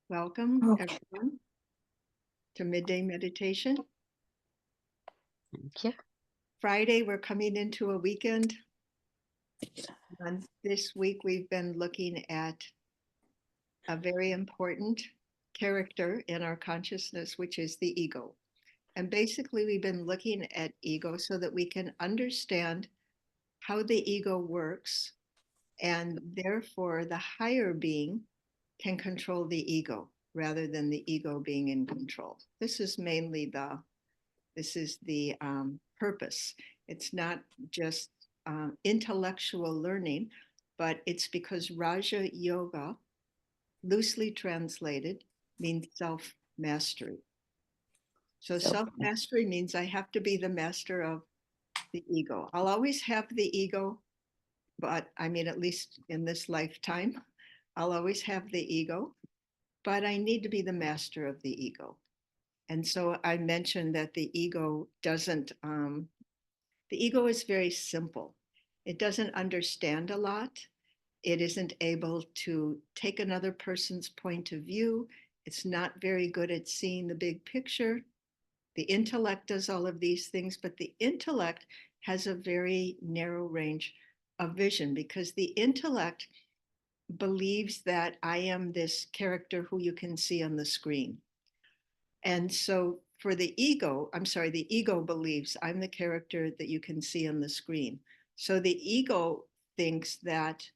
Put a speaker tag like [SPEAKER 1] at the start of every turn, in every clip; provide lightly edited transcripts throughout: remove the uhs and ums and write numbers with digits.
[SPEAKER 1] Welcome,
[SPEAKER 2] Okay,
[SPEAKER 1] everyone, to Midday Meditation.
[SPEAKER 2] thank you.
[SPEAKER 1] Friday, we're coming into a weekend. And this week, we've been looking at a very important character in our consciousness, which is the ego. And basically, we've been looking at ego so that we can understand how the ego works. And therefore, the higher being can control the ego rather than the ego being in control. This is the purpose. It's not just intellectual learning, but it's because Raja Yoga, loosely translated, means self mastery. So,
[SPEAKER 2] So,
[SPEAKER 1] self mastery means I have to be the master of the ego. I'll always have the ego, but I mean, at least in this lifetime, I'll always have the ego, but I need to be the master of the ego. And so I mentioned that the ego is very simple. It doesn't understand a lot. It isn't able to take another person's point of view. It's not very good at seeing the big picture. The intellect does all of these things, but the intellect has a very narrow range of vision because the intellect believes that I am this character who you can see on the screen. And so for the ego believes I'm the character that you can see on the screen. So the ego thinks that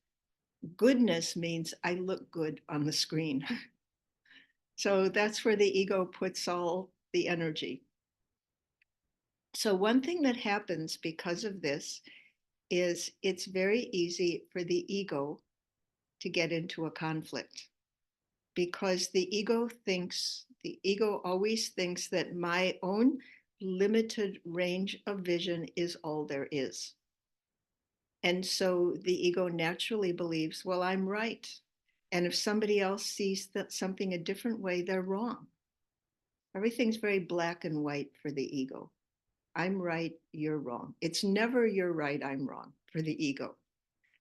[SPEAKER 1] goodness means I look good on the screen. So that's where the ego puts all the energy. So, one thing that happens because of this is it's very easy for the ego to get into a conflict because the ego always thinks that my own limited range of vision is all there is. And so the ego naturally believes, well, I'm right. And if somebody else sees that something a different way, they're wrong. Everything's very black and white for the ego. I'm right, you're wrong. It's never you're right, I'm wrong for the ego.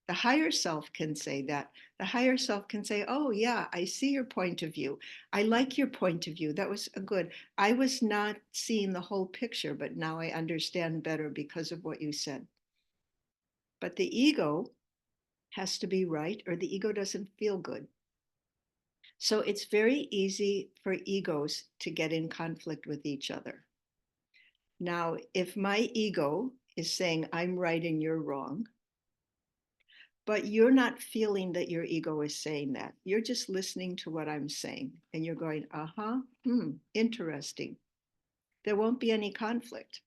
[SPEAKER 1] The higher self can say that. The higher self can say, oh, yeah, I see your point of view. I like your point of view. That was a good. I was not seeing the whole picture, but now I understand better because of what you said. But the ego has to be right, or the ego doesn't feel good. So it's very easy for egos to get in conflict with each other. Now, if my ego is saying I'm right and you're wrong, but you're not feeling that your ego is saying that. You're just listening to what I'm saying and you're going, uh-huh, interesting. There won't be any conflict.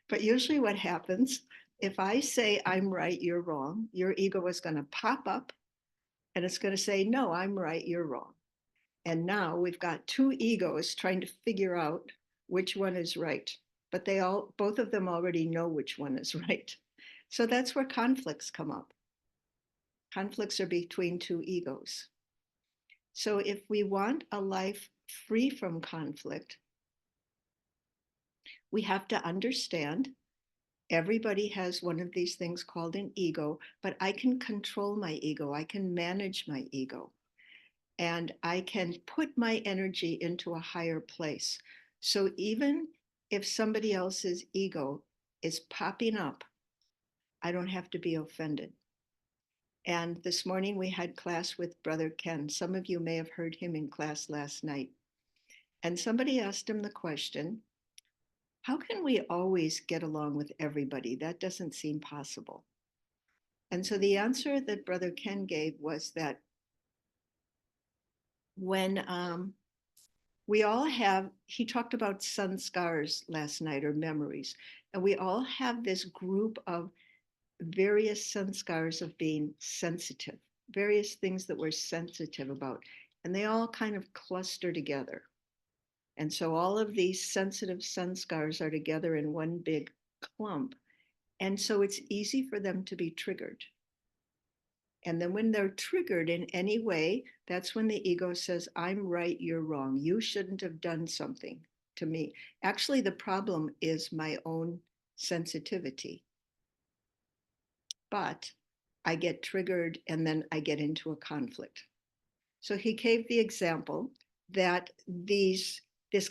[SPEAKER 1] But usually what happens, if I say I'm right, you're wrong, your ego is going to pop up and it's going to say, no, I'm right, you're wrong. And now we've got two egos trying to figure out which one is right. But both of them already know which one is right. So that's where conflicts come up. Conflicts are between two egos. So if we want a life free from conflict, we have to understand everybody has one of these things called an ego, but I can control my ego. I can manage my ego. And I can put my energy into a higher place. So even if somebody else's ego is popping up, I don't have to be offended. And this morning we had class with Brother Ken. Some of you may have heard him in class last night. And somebody asked him the question, how can we always get along with everybody? That doesn't seem possible. And so the answer that Brother Ken gave was that when we all have, he talked about sanskars last night or memories, and we all have this group of various sanskars of being sensitive, various things that we're sensitive about, and they all kind of cluster together. And so all of these sensitive sanskars are together in one big clump. And so it's easy for them to be triggered. And then when they're triggered in any way, that's when the ego says, I'm right, you're wrong. You shouldn't have done something to me. Actually, the problem is my own sensitivity. But I get triggered and then I get into a conflict. So he gave the example that this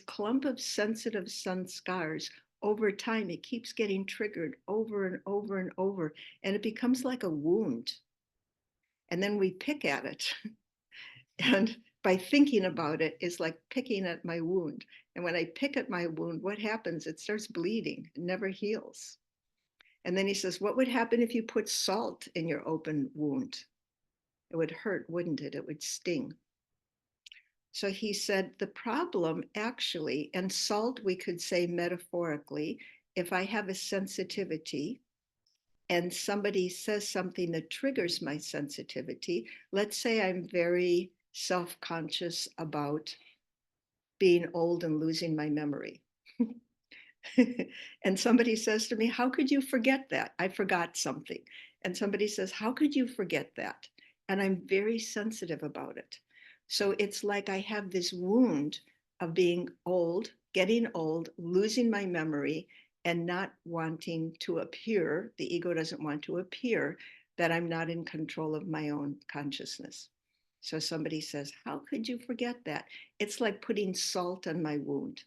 [SPEAKER 1] clump of sensitive sanskars, over time, it keeps getting triggered over and over and over, and it becomes like a wound. And then we pick at it. And by thinking about it is like picking at my wound. And when I pick at my wound, what happens? It starts bleeding, it never heals. And then he says, what would happen if you put salt in your open wound? It would hurt, wouldn't it? It would sting. So he said, the problem actually, and salt, we could say metaphorically, if I have a sensitivity and somebody says something that triggers my sensitivity, let's say I'm very self conscious about being old and losing my memory. And somebody says to me, how could you forget that? I forgot something. And somebody says, how could you forget that? And I'm very sensitive about it. So it's like I have this wound of being old, getting old, losing my memory, and not wanting to appear. The ego doesn't want to appear that I'm not in control of my own consciousness. So somebody says, how could you forget that? It's like putting salt on my wound.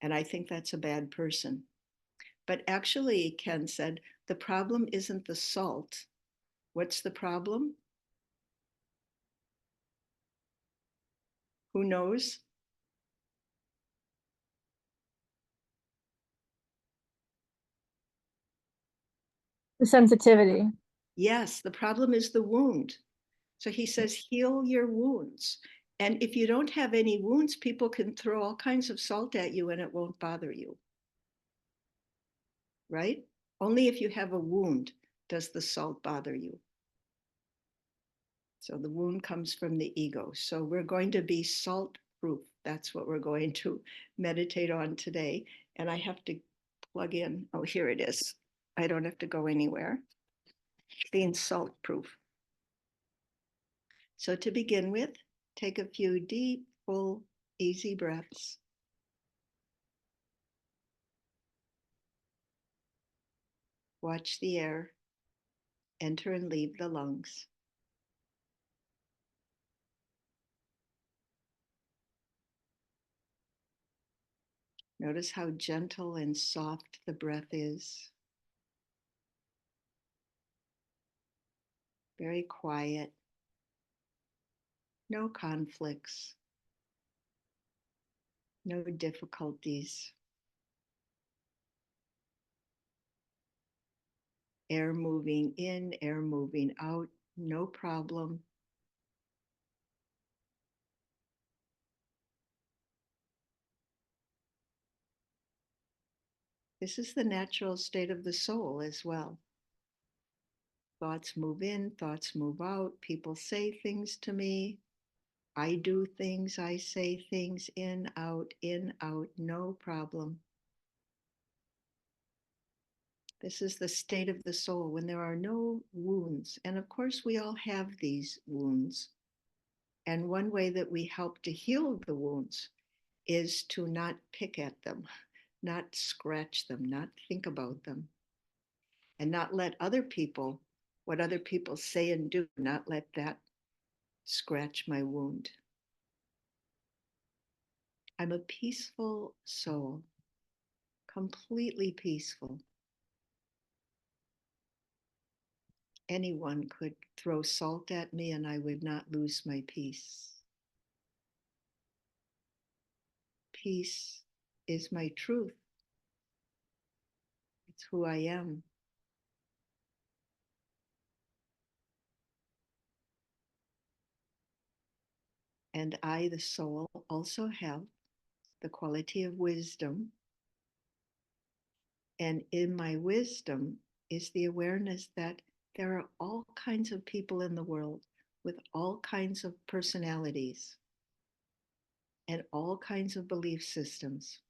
[SPEAKER 1] And I think that's a bad person. But actually, Ken said, the problem isn't the salt. What's the problem? Who knows?
[SPEAKER 3] The sensitivity.
[SPEAKER 1] Yes, the problem is the wound. So he says, heal your wounds. And if you don't have any wounds, people can throw all kinds of salt at you and it won't bother you, right? Only if you have a wound does the salt bother you. So the wound comes from the ego. So we're going to be salt proof. That's what we're going to meditate on today. And I have to plug in. Oh, here it is. I don't have to go anywhere. Being salt proof. So to begin with, take a few deep, full, easy breaths. Watch the air enter and leave the lungs. Notice how gentle and soft the breath is. Very quiet. No conflicts. No difficulties. Air moving in, air moving out, no problem. This is the natural state of the soul as well. Thoughts move in, thoughts move out. People say things to me. I do things, I say things, in, out, no problem. This is the state of the soul when there are no wounds. And of course, we all have these wounds. And one way that we help to heal the wounds is to not pick at them, not scratch them, not think about them, and not let other people, what other people say and do, not let that scratch my wound. I'm a peaceful soul, completely peaceful. Anyone could throw salt at me and I would not lose my peace. Peace is my truth. It's who I am. And I, the soul, also have the quality of wisdom. And in my wisdom is the awareness that there are all kinds of people in the world with all kinds of personalities and all kinds of belief systems.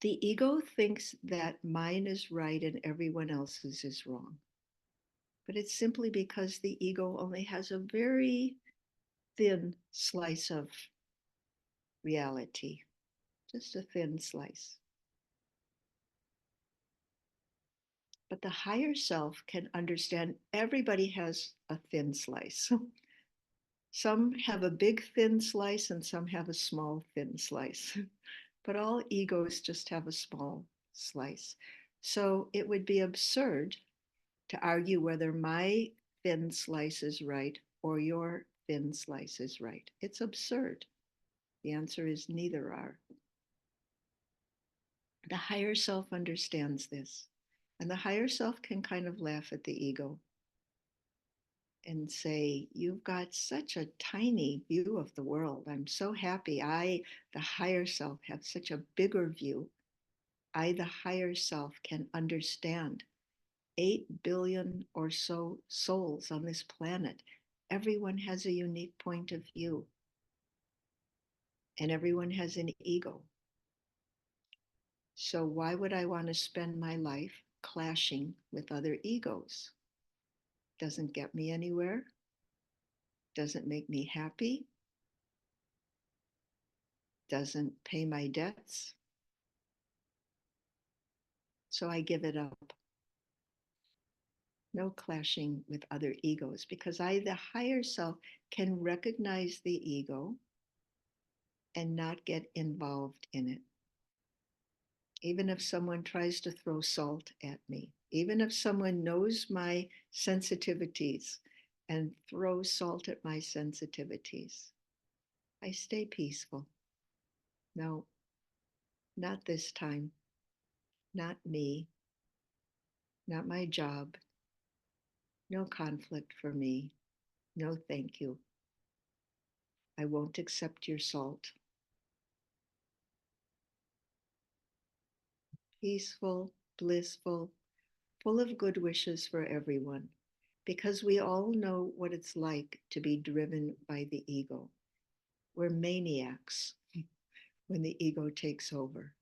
[SPEAKER 1] The ego thinks that mine is right and everyone else's is wrong. But it's simply because the ego only has a very thin slice of reality, just a thin slice. But the higher self can understand everybody has a thin slice. Some have a big thin slice and some have a small thin slice, but all egos just have a small slice. So it would be absurd to argue whether my thin slice is right or your thin slice is right. It's absurd. The answer is neither are. The higher self understands this, and the higher self can kind of laugh at the ego and say, you've got such a tiny view of the world. I'm so happy the higher self, have such a bigger view. The higher self, can understand 8 billion or so souls on this planet. Everyone has a unique point of view, and everyone has an ego. So why would I want to spend my life clashing with other egos? Doesn't get me anywhere, doesn't make me happy, doesn't pay my debts. So I give it up. No clashing with other egos, because the higher self, can recognize the ego and not get involved in it. Even if someone tries to throw salt at me, even if someone knows my sensitivities and throws salt at my sensitivities, I stay peaceful. No, not this time. Not me. Not my job. No conflict for me. No, thank you. I won't accept your salt. Peaceful, blissful, full of good wishes for everyone, because we all know what it's like to be driven by the ego. We're maniacs when the ego takes over.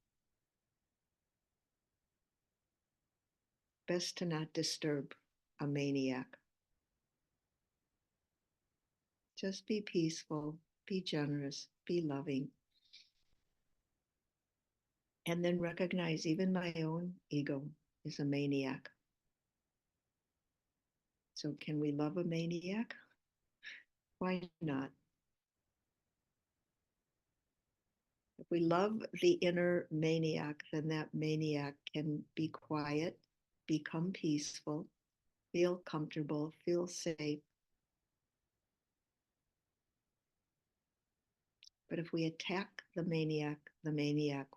[SPEAKER 1] Best to not disturb a maniac. Just be peaceful, be generous, be loving. And then recognize even my own ego is a maniac. So can we love a maniac? Why not? If we love the inner maniac, then that maniac can be quiet, become peaceful, feel comfortable, feel safe. But if we attack the maniac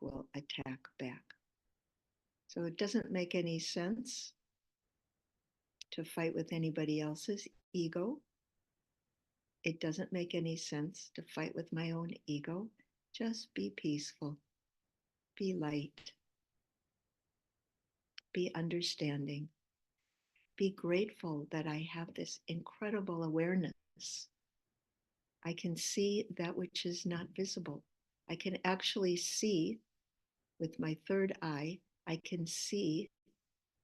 [SPEAKER 1] will attack back. So it doesn't make any sense to fight with anybody else's ego. It doesn't make any sense to fight with my own ego. Just be peaceful, be light, be understanding, be grateful that I have this incredible awareness. I can see that which is not visible. I can actually see with my third eye, I can see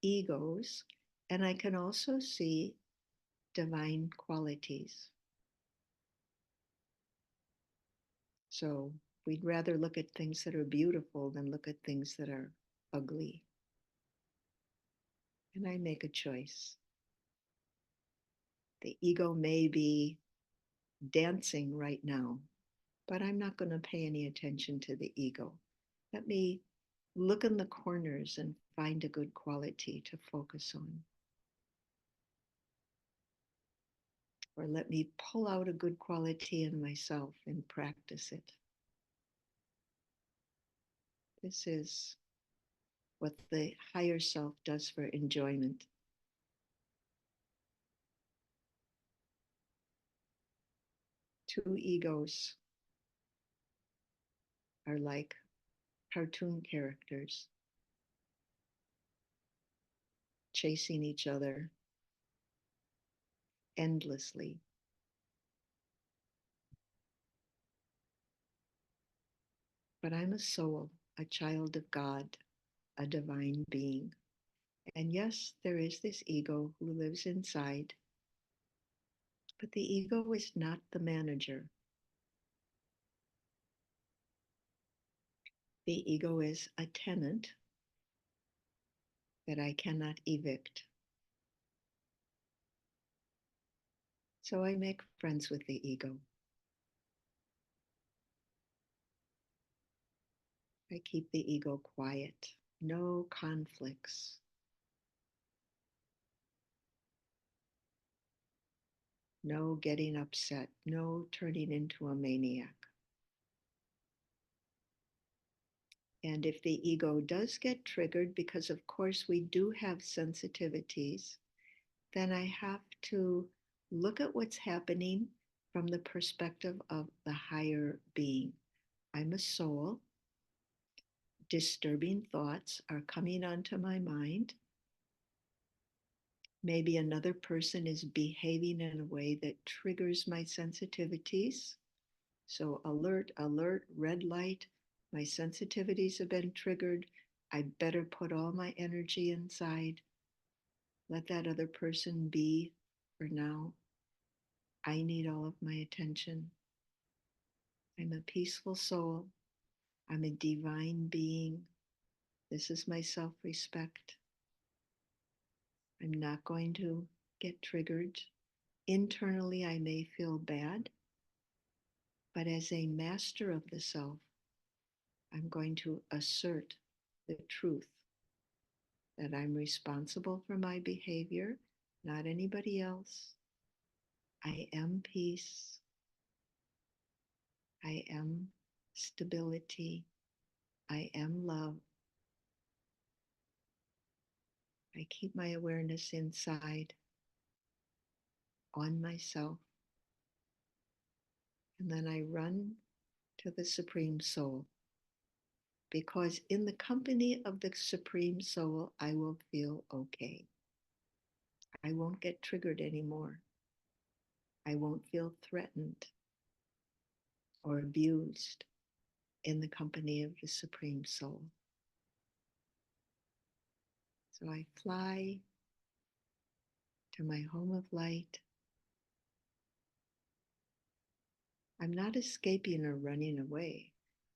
[SPEAKER 1] egos, and I can also see divine qualities. So we'd rather look at things that are beautiful than look at things that are ugly. And I make a choice. The ego may be dancing right now, but I'm not going to pay any attention to the ego. Let me look in the corners and find a good quality to focus on. Or let me pull out a good quality in myself and practice it. This is what the higher self does for enjoyment. Two egos are like cartoon characters chasing each other endlessly. But I'm a soul, a child of God, a divine being. And yes, there is this ego who lives inside, but the ego is not the manager. The ego is a tenant that I cannot evict. It's So I make friends with the ego. I keep the ego quiet. No conflicts. No getting upset. No turning into a maniac. And if the ego does get triggered, because of course we do have sensitivities, then I have to look at what's happening from the perspective of the higher being. I'm a soul. Disturbing thoughts are coming onto my mind. Maybe another person is behaving in a way that triggers my sensitivities. So alert, alert, red light. My sensitivities have been triggered. I better put all my energy inside. Let that other person be for now. I need all of my attention. I'm a peaceful soul. I'm a divine being. This is my self respect. I'm not going to get triggered. Internally, I may feel bad, but as a master of the self, I'm going to assert the truth that I'm responsible for my behavior, not anybody else. I am peace. I am stability. I am love. I keep my awareness inside on myself. And then I run to the Supreme Soul. Because in the company of the Supreme Soul, I will feel okay. I won't get triggered anymore. I won't feel threatened or abused in the company of the Supreme Soul. So I fly to my home of light. I'm not escaping or running away.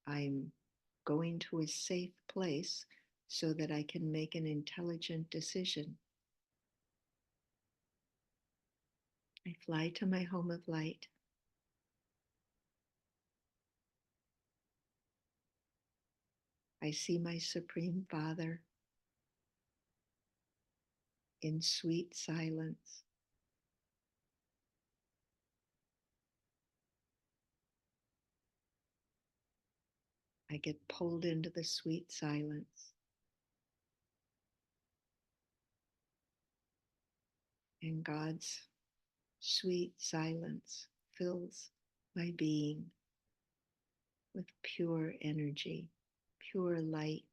[SPEAKER 1] I'm going to a safe place so that I can make an intelligent decision. I fly to my home of light. I see my Supreme Father in sweet silence. I get pulled into the sweet silence. And God's sweet silence fills my being with pure energy, pure light.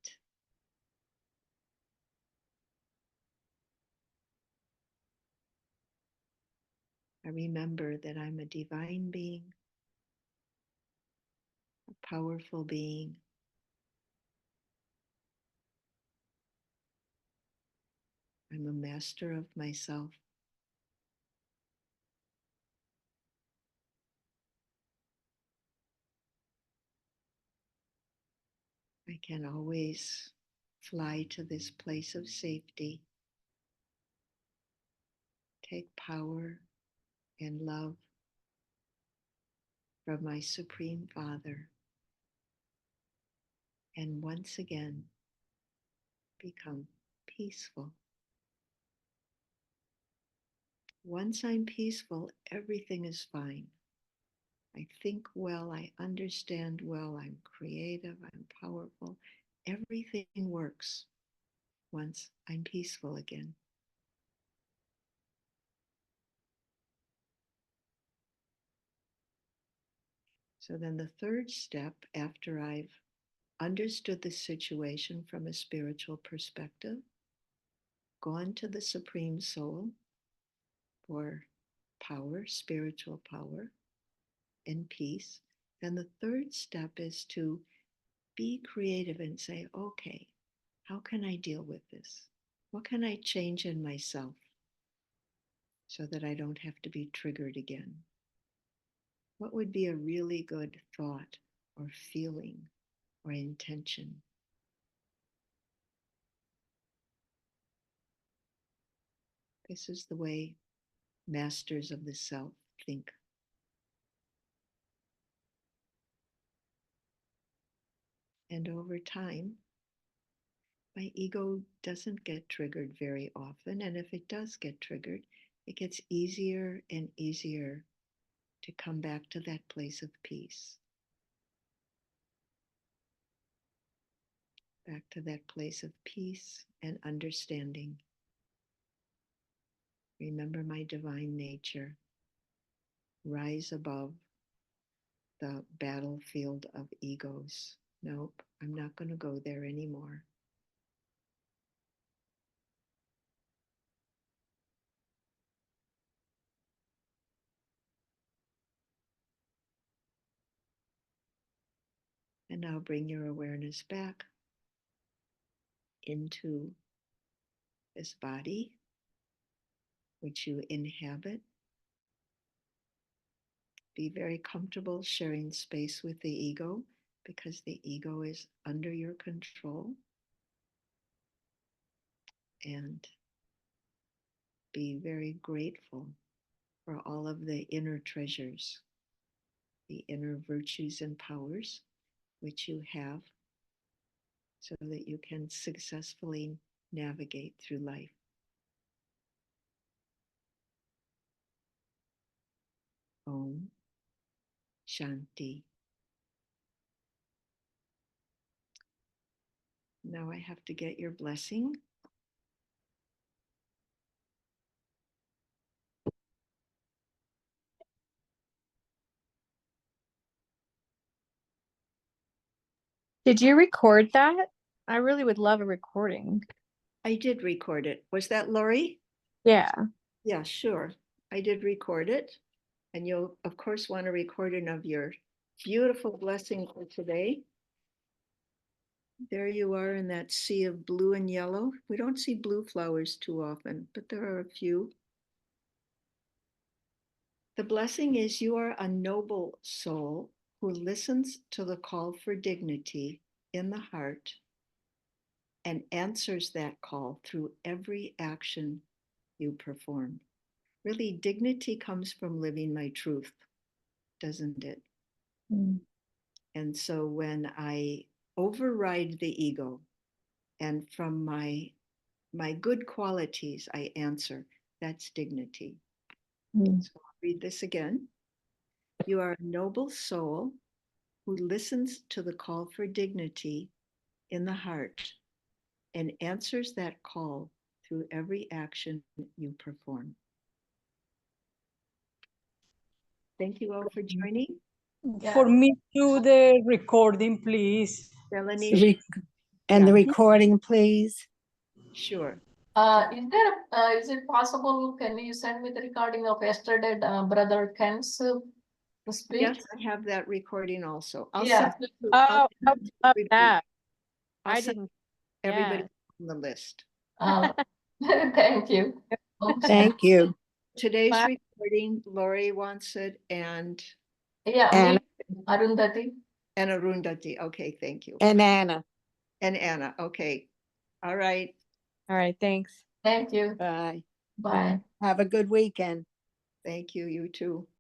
[SPEAKER 1] I remember that I'm a divine being, a powerful being. I'm a master of myself. I can always fly to this place of safety, take power and love from my Supreme Father, and once again become peaceful. Once I'm peaceful, everything is fine. I think well, I understand well, I'm creative, I'm powerful. Everything works once I'm peaceful again. So then the third step, after I've understood the situation from a spiritual perspective, gone to the Supreme Soul for power, spiritual power, and peace, then the third step is to be creative and say, okay, how can I deal with this? What can I change in myself so that I don't have to be triggered again? What would be a really good thought or feeling or intention? This is the way masters of the self think. And over time, my ego doesn't get triggered very often. And if it does get triggered, it gets easier and easier to come back to that place of peace. Back to that place of peace and understanding. Remember my divine nature. Rise above the battlefield of egos. Nope, I'm not going to go there anymore. And now bring your awareness back into this body, which you inhabit. Be very comfortable sharing space with the ego because the ego is under your control. And be very grateful for all of the inner treasures, the inner virtues and powers which you have so that you can successfully navigate through life. Om Shanti. Now I have to get your blessing.
[SPEAKER 3] Did you record that? I really would love a recording.
[SPEAKER 1] I did record it. Was that Lori?
[SPEAKER 3] Yeah.
[SPEAKER 1] Yeah, sure. I did record it. And you'll, of course, want a recording of your beautiful blessing for today. There you are in that sea of blue and yellow. We don't see blue flowers too often, but there are a few. The blessing is you are a noble soul who listens to the call for dignity in the heart and answers that call through every action you perform. Really, dignity comes from living my truth, doesn't it?
[SPEAKER 3] Mm.
[SPEAKER 1] And so when I override the ego and from my good qualities I answer, that's dignity.
[SPEAKER 3] Mm.
[SPEAKER 1] So I'll read this again. You are a noble soul who listens to the call for dignity in the heart and answers that call through every action you perform. Thank you all for joining.
[SPEAKER 4] For me, do the recording, please.
[SPEAKER 1] Melanie,
[SPEAKER 5] And the
[SPEAKER 1] Yeah.
[SPEAKER 5] recording, please.
[SPEAKER 1] Sure.
[SPEAKER 2] Is it possible, can you send me the recording of yesterday, Brother Ken's speech?
[SPEAKER 1] Yes, I have that recording also. I'll
[SPEAKER 2] Yeah.
[SPEAKER 1] send it to,
[SPEAKER 3] Oh,
[SPEAKER 1] I'll
[SPEAKER 3] I
[SPEAKER 1] send
[SPEAKER 3] would
[SPEAKER 1] it to
[SPEAKER 3] love
[SPEAKER 1] everybody.
[SPEAKER 3] that.
[SPEAKER 1] I'll
[SPEAKER 3] I
[SPEAKER 1] send
[SPEAKER 3] didn't.
[SPEAKER 1] everybody
[SPEAKER 3] Yeah.
[SPEAKER 1] on the list.
[SPEAKER 2] Thank you.
[SPEAKER 5] Thank you.
[SPEAKER 1] Today's
[SPEAKER 3] Bye.
[SPEAKER 1] recording, Lori wants it and
[SPEAKER 2] Yeah,
[SPEAKER 5] Anna.
[SPEAKER 2] me, Arundhati.
[SPEAKER 1] Arundhati. Okay, thank you.
[SPEAKER 5] And Anna.
[SPEAKER 1] And Anna. Okay. All right.
[SPEAKER 3] All right. Thanks.
[SPEAKER 2] Thank you.
[SPEAKER 5] Bye.
[SPEAKER 2] Bye.
[SPEAKER 5] Have a good weekend.
[SPEAKER 1] Thank you. You too.